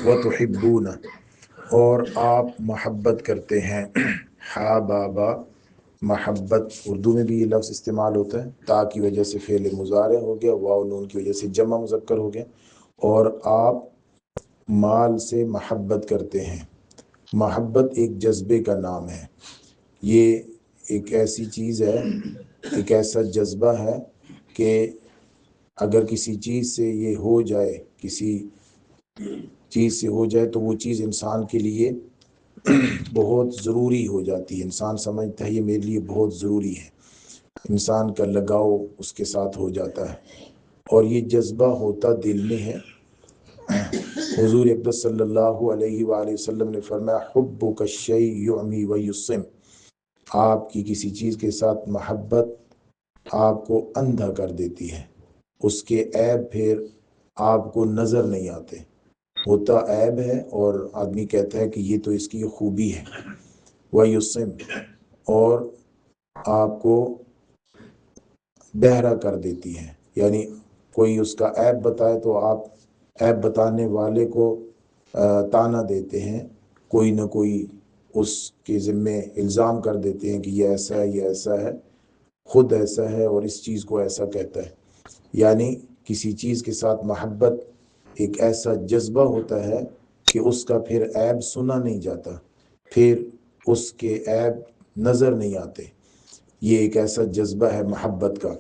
وتحبون، اور آپ محبت کرتے ہیں، ہا بابا محبت اردو میں بھی یہ لفظ استعمال ہوتا ہے، تا کی وجہ سے فعل مضارع ہو گیا، واو نون کی وجہ سے جمع مذکر ہو گیا، اور آپ مال سے محبت کرتے ہیں۔ محبت ایک جذبے کا نام ہے، یہ ایک ایسی چیز ہے، ایک ایسا جذبہ ہے کہ اگر کسی چیز سے یہ ہو جائے، کسی چیز سے ہو جائے تو وہ چیز انسان کے لیے بہت ضروری ہو جاتی ہے، انسان سمجھتا ہے یہ میرے لیے بہت ضروری ہے، انسان کا لگاؤ اس کے ساتھ ہو جاتا ہے، اور یہ جذبہ ہوتا دل میں ہے۔ حضور اقدس صلی اللہ علیہ وآلہ وسلم نے فرمایا حبک الشیء یعمی ویصم، آپ کی کسی چیز کے ساتھ محبت آپ کو اندھا کر دیتی ہے، اس کے عیب پھر آپ کو نظر نہیں آتے، ہوتا عیب ہے اور آدمی کہتا ہے کہ یہ تو اس کی خوبی ہے، ویصم، اور آپ کو بہرا کر دیتی ہے، یعنی کوئی اس کا عیب بتائے تو آپ عیب بتانے والے کو تانا دیتے ہیں، کوئی نہ کوئی اس کے ذمے الزام کر دیتے ہیں کہ یہ ایسا ہے، یہ ایسا ہے، خود ایسا ہے اور اس چیز کو ایسا کہتا ہے، یعنی کسی چیز کے ساتھ محبت ایک ایسا جذبہ ہوتا ہے کہ اس کا پھر عیب سنا نہیں جاتا، پھر اس کے عیب نظر نہیں آتے، یہ ایک ایسا جذبہ ہے محبت کا۔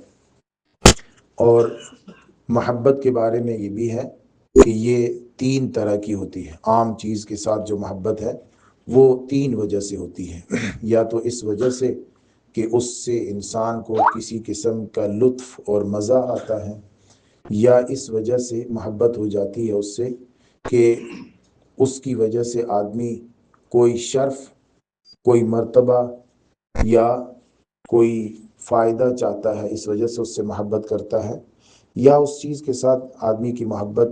اور محبت کے بارے میں یہ بھی ہے کہ یہ 3 طرح کی ہوتی ہے، عام چیز کے ساتھ جو محبت ہے وہ 3 وجہ سے ہوتی ہے، یا تو اس وجہ سے کہ اس سے انسان کو کسی قسم کا لطف اور مزہ آتا ہے، یا اس وجہ سے محبت ہو جاتی ہے اس سے کہ اس کی وجہ سے آدمی کوئی شرف، کوئی مرتبہ یا کوئی فائدہ چاہتا ہے، اس وجہ سے اس سے محبت کرتا ہے، یا اس چیز کے ساتھ آدمی کی محبت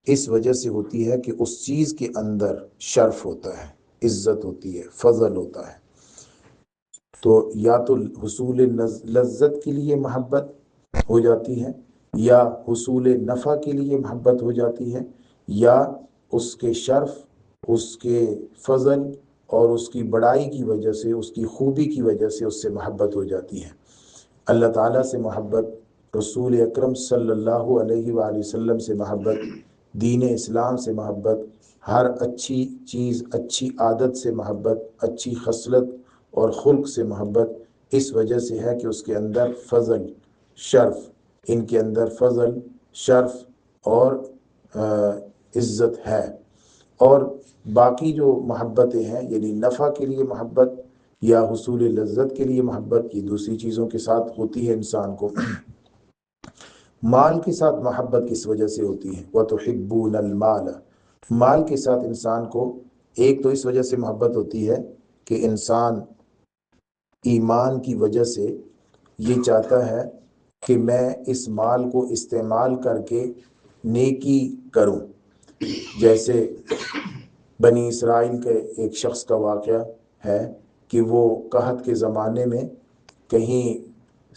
اس وجہ سے ہوتی ہے کہ اس چیز کے اندر شرف ہوتا ہے، عزت ہوتی ہے، فضل ہوتا ہے، تو یا تو حصول لذت کے لیے محبت ہو جاتی ہے، یا حصول نفع کے لیے محبت ہو جاتی ہے، یا اس کے شرف، اس کے فضل اور اس کی بڑائی کی وجہ سے، اس کی خوبی کی وجہ سے اس سے محبت ہو جاتی ہے۔ اللہ تعالیٰ سے محبت، رسول اکرم صلی اللہ علیہ وآلہ وسلم سے محبت، دین اسلام سے محبت، ہر اچھی چیز، اچھی عادت سے محبت، اچھی خصلت اور خلق سے محبت اس وجہ سے ہے کہ اس کے اندر فضل، شرف، ان کے اندر فضل، شرف اور عزت ہے۔ اور باقی جو محبتیں ہیں، یعنی نفع کے لیے محبت یا حصول لذت کے لیے محبت، یہ دوسری چیزوں کے ساتھ ہوتی ہے انسان کو۔ مال کے ساتھ محبت کس وجہ سے ہوتی ہے؟ وَتُحِبُّونَ الْمَالَ، مال کے ساتھ انسان کو ایک تو اس وجہ سے محبت ہوتی ہے کہ انسان ایمان کی وجہ سے یہ چاہتا ہے کہ میں اس مال کو استعمال کر کے نیکی کروں، جیسے بنی اسرائیل کے ایک شخص کا واقعہ ہے کہ وہ قحط کے زمانے میں کہیں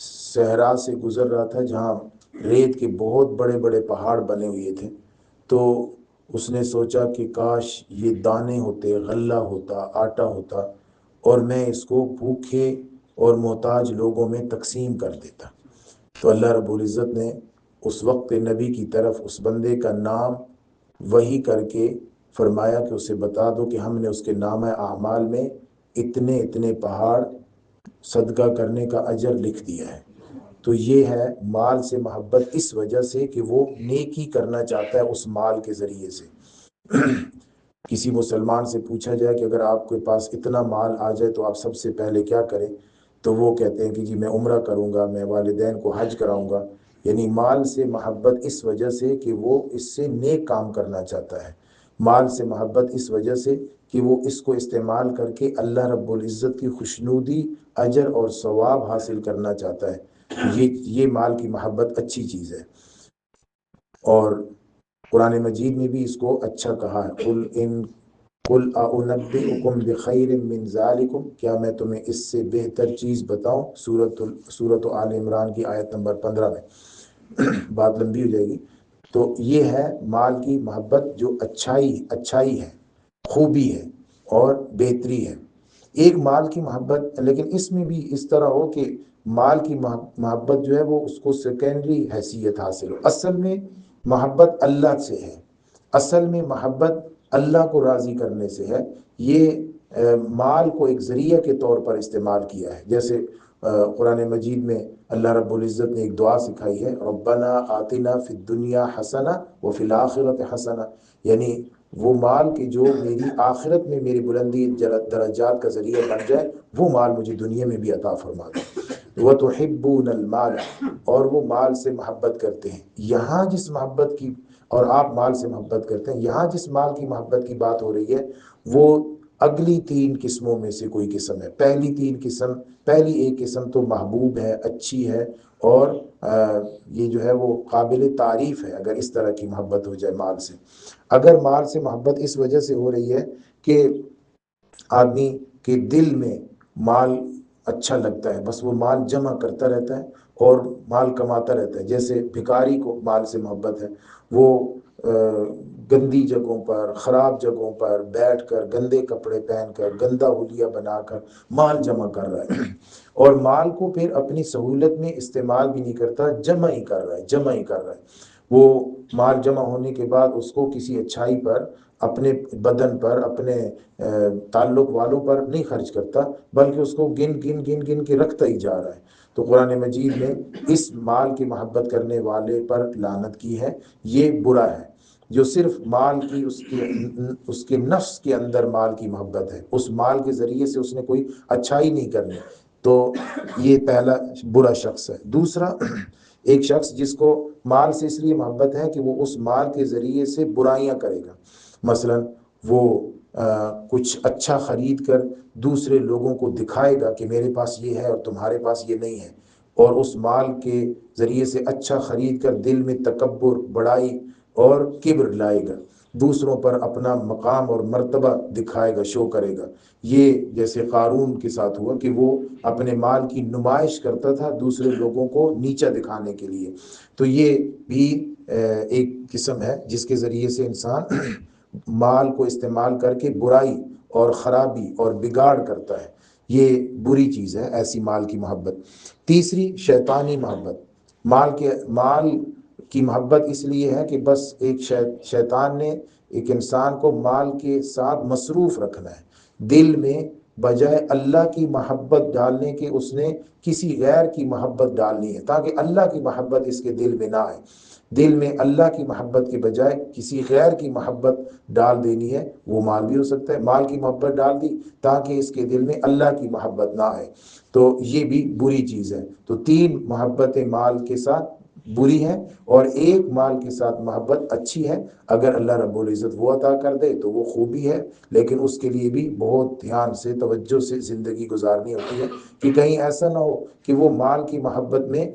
صحرا سے گزر رہا تھا جہاں ریت کے بہت بڑے بڑے پہاڑ بنے ہوئے تھے، تو اس نے سوچا کہ کاش یہ دانے ہوتے، غلہ ہوتا، آٹا ہوتا، اور میں اس کو بھوکے اور محتاج لوگوں میں تقسیم کر دیتا۔ تو اللہ رب العزت نے اس وقت نبی کی طرف اس بندے کا نام وحی کر کے فرمایا کہ اسے بتا دو کہ ہم نے اس کے نامہ اعمال میں اتنے اتنے پہاڑ صدقہ کرنے کا اجر لکھ دیا ہے۔ تو یہ ہے مال سے محبت اس وجہ سے کہ وہ نیکی کرنا چاہتا ہے اس مال کے ذریعے سے۔ کسی مسلمان سے پوچھا جائے کہ اگر آپ کے پاس اتنا مال آ جائے تو آپ سب سے پہلے کیا کریں، تو وہ کہتے ہیں کہ جی میں عمرہ کروں گا، میں والدین کو حج کراؤں گا، یعنی مال سے محبت اس وجہ سے کہ وہ اس سے نیک کام کرنا چاہتا ہے، مال سے محبت اس وجہ سے کہ وہ اس کو استعمال کر کے اللہ رب العزت کی خوشنودی، اجر اور ثواب حاصل کرنا چاہتا ہے، یہ مال کی محبت اچھی چیز ہے۔ اور قرآن مجید میں بھی اس کو اچھا کہا ہے، قل اعنبئکم بخیر من ذالکم، کیا میں تمہیں اس سے بہتر چیز بتاؤں، سورۃ آل عمران کی آیت نمبر 15 میں، بات لمبی ہو جائے گی۔ تو یہ ہے مال کی محبت جو اچھائی ہے، خوبی ہے اور بہتری ہے۔ ایک مال کی محبت، لیکن اس میں بھی اس طرح ہو کہ مال کی محبت جو ہے وہ اس کو سیکنڈری حیثیت حاصل ہو۔ اصل میں محبت اللہ سے ہے، اصل میں محبت اللہ کو راضی کرنے سے ہے۔ یہ مال کو ایک ذریعہ کے طور پر استعمال کیا ہے، جیسے قرآن مجید میں اللہ رب العزت نے ایک دعا سکھائی ہے، ربنا آتنا فی الدنیا حسنہ وفی الآخرۃ حسنہ، یعنی وہ مال کہ جو میری آخرت میں میری بلندی درجات کا ذریعہ بن جائے، وہ مال مجھے دنیا میں بھی عطا فرما دے۔ وَتُحِبُّونَ الْمَالَ، اور وہ مال سے محبت کرتے ہیں۔ یہاں جس محبت کی، اور آپ مال سے محبت کرتے ہیں، یہاں جس مال کی محبت کی بات ہو رہی ہے وہ اگلی 3 قسموں میں سے کوئی قسم ہے۔ پہلی ایک قسم تو محبوب ہے، اچھی ہے، اور یہ جو ہے وہ قابل تعریف ہے اگر اس طرح کی محبت ہو جائے مال سے۔ اگر مال سے محبت اس وجہ سے ہو رہی ہے کہ آدمی کے دل میں مال اچھا لگتا ہے، بس وہ مال جمع کرتا رہتا ہے اور مال کماتا رہتا ہے، جیسے بھکاری کو مال سے محبت ہے، وہ گندی جگہوں پر، خراب جگہوں پر بیٹھ کر، گندے کپڑے پہن کر، گندا حلیہ بنا کر مال جمع کر رہا ہے، اور مال کو پھر اپنی سہولت میں استعمال بھی نہیں کرتا، جمع ہی کر رہا ہے۔ وہ مال جمع ہونے کے بعد اس کو کسی اچھائی پر، اپنے بدن پر، اپنے تعلق والوں پر نہیں خرچ کرتا، بلکہ اس کو گن کے رکھتا ہی جا رہا ہے۔ تو قرآن مجید نے اس مال کی محبت کرنے والے پر لعنت کی ہے، یہ برا ہے۔ جو صرف مال کی اس کے نفس کے اندر مال کی محبت ہے، اس مال کے ذریعے سے اس نے کوئی اچھائی نہیں کرنی، تو یہ پہلا برا شخص ہے۔ دوسرا، ایک شخص جس کو مال سے اس لیے محبت ہے کہ وہ اس مال کے ذریعے سے برائیاں کرے گا، مثلا وہ کچھ اچھا خرید کر دوسرے لوگوں کو دکھائے گا کہ میرے پاس یہ ہے اور تمہارے پاس یہ نہیں ہے، اور اس مال کے ذریعے سے اچھا خرید کر دل میں تکبر، بڑائی اور کبر لائے گا، دوسروں پر اپنا مقام اور مرتبہ دکھائے گا، شو کرے گا۔ یہ جیسے قارون کے ساتھ ہوا کہ وہ اپنے مال کی نمائش کرتا تھا دوسرے لوگوں کو نیچا دکھانے کے لیے۔ تو یہ بھی ایک قسم ہے جس کے ذریعے سے انسان مال کو استعمال کر کے برائی اور خرابی اور بگاڑ کرتا ہے، یہ بری چیز ہے ایسی مال کی محبت۔ تیسری، شیطانی محبت۔ مال کی محبت اس لیے ہے کہ بس ایک شیطان نے ایک انسان کو مال کے ساتھ مصروف رکھنا ہے، دل میں بجائے اللہ کی محبت ڈالنے کے اس نے کسی غیر کی محبت ڈالنی ہے، تاکہ اللہ کی محبت اس کے دل میں نہ آئے۔ دل میں اللہ کی محبت کے بجائے کسی غیر کی محبت ڈال دینی ہے، وہ مال بھی ہو سکتا ہے، مال کی محبت ڈال دی تاکہ اس کے دل میں اللہ کی محبت نہ آئے، تو یہ بھی بری چیز ہے۔ تو 3 محبتیں مال کے ساتھ بری ہیں، اور ایک مال کے ساتھ محبت اچھی ہے، اگر اللہ رب العزت وہ عطا کر دے تو وہ خوبی ہے، لیکن اس کے لیے بھی بہت دھیان سے، توجہ سے زندگی گزارنی ہوتی ہے کہ کہیں ایسا نہ ہو کہ وہ مال کی محبت میں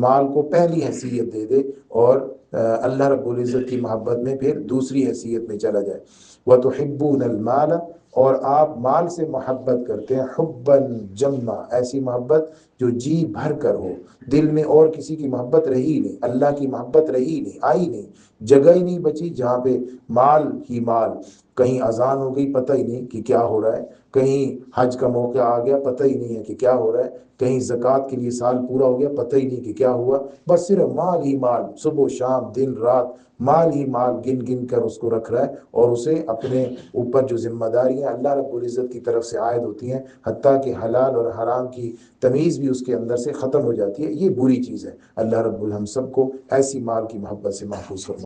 مال کو پہلی حیثیت دے دے اور اللہ رب العزت کی محبت میں پھر دوسری حیثیت میں چلا جائے۔ وَتُحِبُّونَ الْمَالَ، اور آپ مال سے محبت کرتے ہیں، حباً جما، ایسی محبت جو جی بھر کر ہو، دل میں اور کسی کی محبت رہی نہیں، اللہ کی محبت رہی نہیں، آئی نہیں، جگہ ہی نہیں بچی جہاں پہ مال ہی مال۔ کہیں اذان ہو گئی، پتہ ہی نہیں کہ کیا ہو رہا ہے، کہیں حج کا موقع آ گیا، پتہ ہی نہیں ہے کہ کیا ہو رہا ہے، کہیں زکوٰۃ کے لیے سال پورا ہو گیا، پتہ ہی نہیں کہ کیا ہوا، بس صرف مال ہی مال، صبح و شام، دن رات مال ہی مال گن کر اس کو رکھ رہا ہے، اور اسے اپنے اوپر جو ذمہ داریاں اللہ رب العزت کی طرف سے عائد ہوتی ہیں، حتیٰ کہ حلال اور حرام کی تمیز بھی اس کے اندر سے ختم ہو جاتی ہے، یہ بری چیز ہے۔ اللہ رب ہم سب کو ایسی مال کی محبت سے محفوظ فرمائے۔